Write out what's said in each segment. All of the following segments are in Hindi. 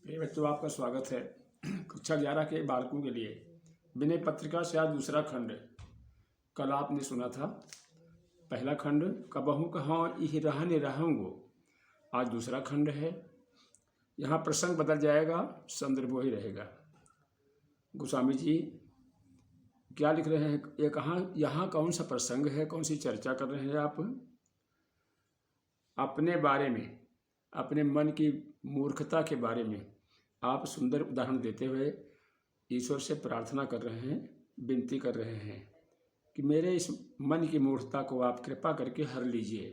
प्रिय बच्चों, आपका स्वागत है कक्षा 11 के बालकों के लिए विनय पत्रिका से आज दूसरा खंड। कल आपने सुना था पहला खंड, कबहू कहाँ इह रहने रहूँगो। आज दूसरा खंड है। यहाँ प्रसंग बदल जाएगा, संदर्भ वही रहेगा। गोस्वामी जी क्या लिख रहे हैं, ये कहाँ यहाँ कौन सा प्रसंग है, कौन सी चर्चा कर रहे हैं आप? अपने बारे में, अपने मन की मूर्खता के बारे में आप सुंदर उदाहरण देते हुए ईश्वर से प्रार्थना कर रहे हैं, विनती कर रहे हैं कि मेरे इस मन की मूर्खता को आप कृपा करके हर लीजिए।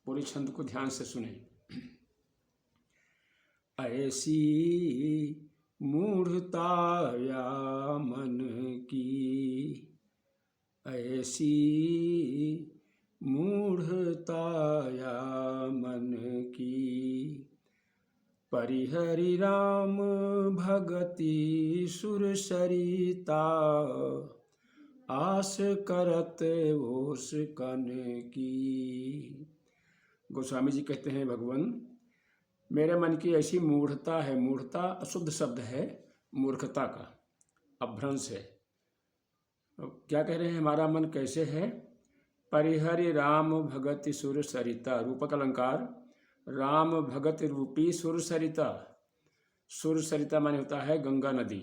पूरे छंद को ध्यान से सुने। ऐसी मूढ़ता या मन की, ऐसी मूढ़ता या मन की, परिहरि राम भगति सुर सरिता, आस करत ओस कन की। गोस्वामी जी कहते हैं, भगवान मेरे मन की ऐसी मूढ़ता है। मूढ़ता अशुद्ध शब्द है, मूर्खता का अभ्रंश है। क्या कह रहे हैं, हमारा मन कैसे है? परिहरि राम भगति सुर सरिता, रूपक अलंकार, राम भगत रूपी सुर सरिता। सुर सरिता माने होता है गंगा नदी।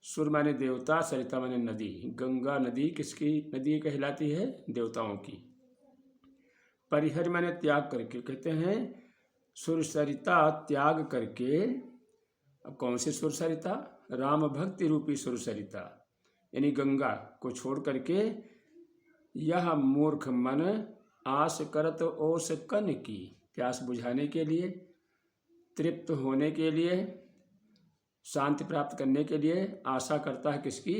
सुर माने देवता, सरिता माने नदी। गंगा नदी किसकी नदी कहलाती है? देवताओं की। परिहर माने त्याग करके, कहते हैं सुर सरिता त्याग करके। अब कौन सी सुर सरिता? राम भक्ति रूपी सुर सरिता, यानी गंगा को छोड़ करके यह मूर्ख मन आस करत ओस कन की, प्यास बुझाने के लिए, तृप्त होने के लिए, शांति प्राप्त करने के लिए आशा करता है किसकी?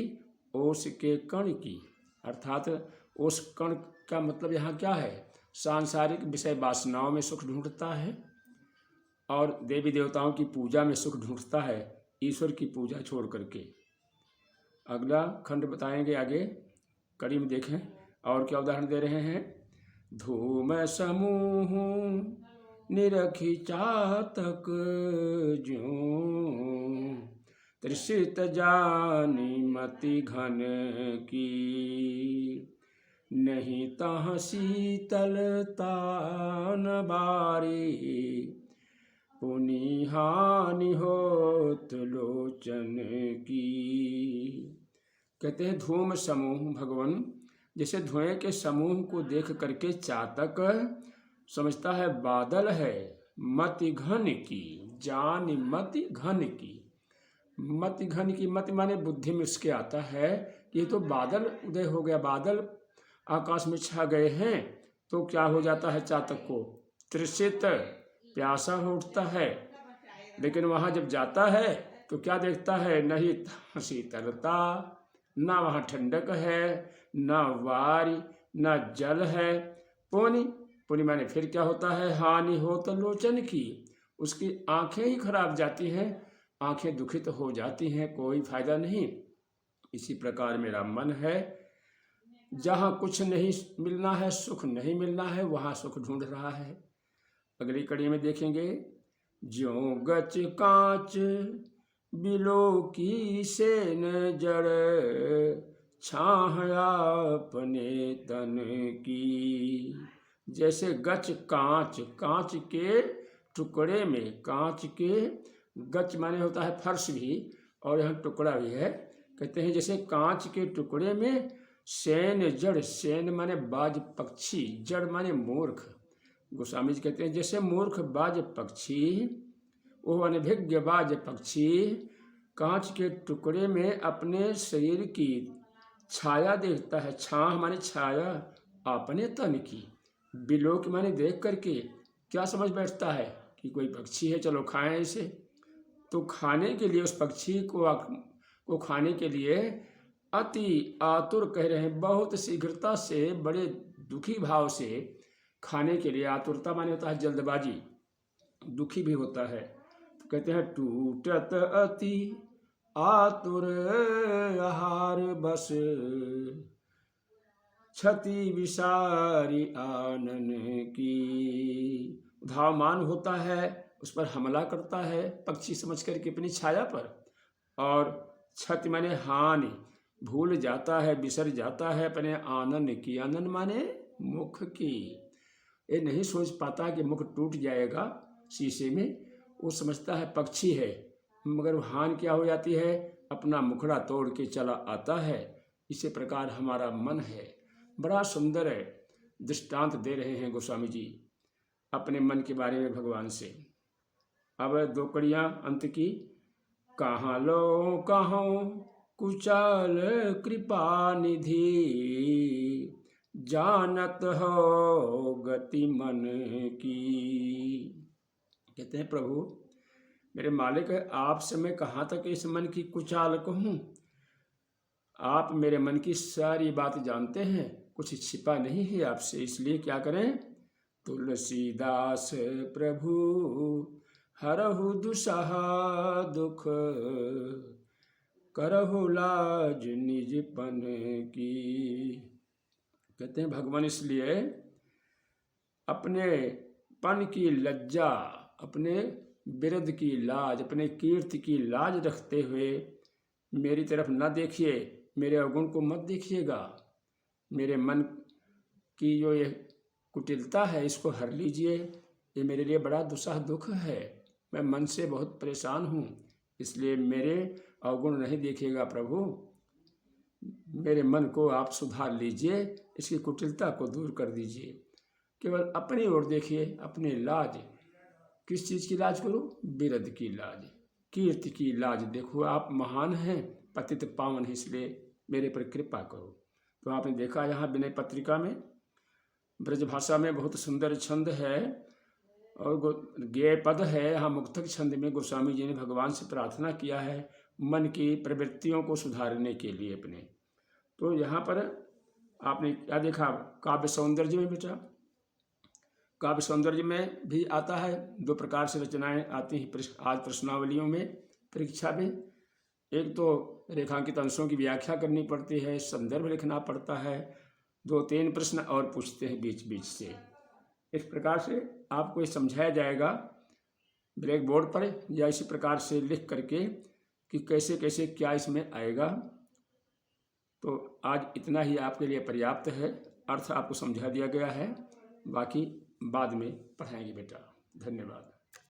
ओस के कण की। अर्थात ओस कण का मतलब यहाँ क्या है? सांसारिक विषय वासनाओं में सुख ढूंढता है और देवी देवताओं की पूजा में सुख ढूंढता है, ईश्वर की पूजा छोड़ करके। अगला खंड बताएंगे आगे, कड़ी में देखें और क्या उदाहरण दे रहे हैं। धूम समूह निरखी चातक ज्यों, त्रिषित जानी मति घन की, नहीं तह शीतलता न बारी, पुनि हानि होत लोचन की। कहते हैं धूम समूह, भगवान जैसे धुएं के समूह को देख करके चातक समझता है बादल है, मति घन की, जान मति घन की। मति घन की, मति माने बुद्धि में उसके आता है कि ये तो बादल उदय हो गया, बादल आकाश में छा गए हैं। तो क्या हो जाता है चातक को? तृषित, प्यासा हो उठता है। लेकिन वहाँ जब जाता है तो क्या देखता है? नहीं शीतलता, ना वहाँ ठंडक है, ना वारी, ना जल है। पुनि, पुनि माने फिर क्या होता है? हानि हो तो लोचन की, उसकी आंखें ही खराब जाती हैं, आंखें दुखित हो जाती हैं, कोई फायदा नहीं। इसी प्रकार मेरा मन है, जहाँ कुछ नहीं मिलना है, सुख नहीं मिलना है, वहाँ सुख ढूंढ रहा है। अगली कड़ी में देखेंगे, ज्यों गच कांच बिलो की सेन जड़, छाह अपने तन की। जैसे गच कांच, कांच के टुकड़े में, कांच के गच माने होता है फर्श भी, और यहाँ टुकड़ा भी है। कहते हैं जैसे कांच के टुकड़े में सेन जड़, सेन माने बाज पक्षी, जड़ माने मूर्ख। गोस्वामी जी कहते हैं जैसे मूर्ख बाज पक्षी, वो अनभिज्ञ बाज पक्षी कांच के टुकड़े में अपने शरीर की छाया देखता है। छाह माने छाया अपने तन की, बिलोक माने देख करके क्या समझ बैठता है कि कोई पक्षी है, चलो खाएं इसे। तो खाने के लिए उस पक्षी को खाने के लिए अति आतुर, कह रहे हैं बहुत शीघ्रता से, बड़े दुखी भाव से खाने के लिए। आतुरता माने होता है जल्दबाजी, दुखी भी होता है। तो कहते हैं टूटत अति आतुर आहार बस, क्षति विसारी आनन की। धावमान होता है उस पर हमला करता है पक्षी समझ कर के अपनी छाया पर, और क्षति माने हानि, भूल जाता है, बिसर जाता है अपने आनंद की। आनंद माने मुख की। ये नहीं सोच पाता कि मुख टूट जाएगा शीशे में, वो समझता है पक्षी है, मगर हानि क्या हो जाती है, अपना मुखड़ा तोड़ के चला आता है। इसी प्रकार हमारा मन है। बड़ा सुंदर है दृष्टांत दे रहे हैं गोस्वामी जी अपने मन के बारे में भगवान से। अब 2 कड़ियाँ अंत की। कहाँ लो कहाँ कुचाल कृपा निधि, जानत हो गति मन की। कहते हैं प्रभु मेरे मालिक, आपसे मैं कहाँ तक इस मन की कुचाल कहूँ। आप मेरे मन की सारी बात जानते हैं, कुछ छिपा नहीं है आपसे। इसलिए क्या करें, तुलसीदास प्रभु हरहु दुसहा दुख, करहु लाज निजपन की। कहते हैं भगवान इसलिए अपने पन की लज्जा, अपने बिरद की लाज, अपने कीर्ति की लाज रखते हुए मेरी तरफ न देखिए, मेरे अवगुण को मत देखिएगा। मेरे मन की जो ये कुटिलता है इसको हर लीजिए। ये मेरे लिए बड़ा दुस्सह दुख है, मैं मन से बहुत परेशान हूँ, इसलिए मेरे अवगुण नहीं देखिएगा प्रभु। मेरे मन को आप सुधार लीजिए, इसकी कुटिलता को दूर कर दीजिए। केवल अपनी ओर देखिए, अपनी लाज। किस चीज़ की लाज करूँ, बिरद की लाज, कीर्ति की लाज। देखो आप महान हैं, पतित पावन है, इसलिए मेरे पर कृपा करो। तो आपने देखा यहाँ विनय पत्रिका में ब्रज भाषा में बहुत सुंदर छंद है और गेय पद है। यहाँ मुक्तक छंद में गोस्वामी जी ने भगवान से प्रार्थना किया है मन की प्रवृत्तियों को सुधारने के लिए अपने। तो यहाँ पर आपने क्या देखा, काव्य सौंदर्य में बेटा, काव्य सौंदर्य में भी आता है। 2 प्रकार से रचनाएं आती हैं आज प्रश्नावलियों में, परीक्षा में। एक तो रेखांकित अंशों की व्याख्या करनी पड़ती है, संदर्भ लिखना पड़ता है, 2-3 प्रश्न और पूछते हैं बीच बीच से। इस प्रकार से आपको ये समझाया जाएगा ब्लैक बोर्ड पर या इसी प्रकार से लिख करके कि कैसे कैसे क्या इसमें आएगा। तो आज इतना ही आपके लिए पर्याप्त है, अर्थ आपको समझा दिया गया है, बाकी बाद में पढ़ाएंगे बेटा। धन्यवाद।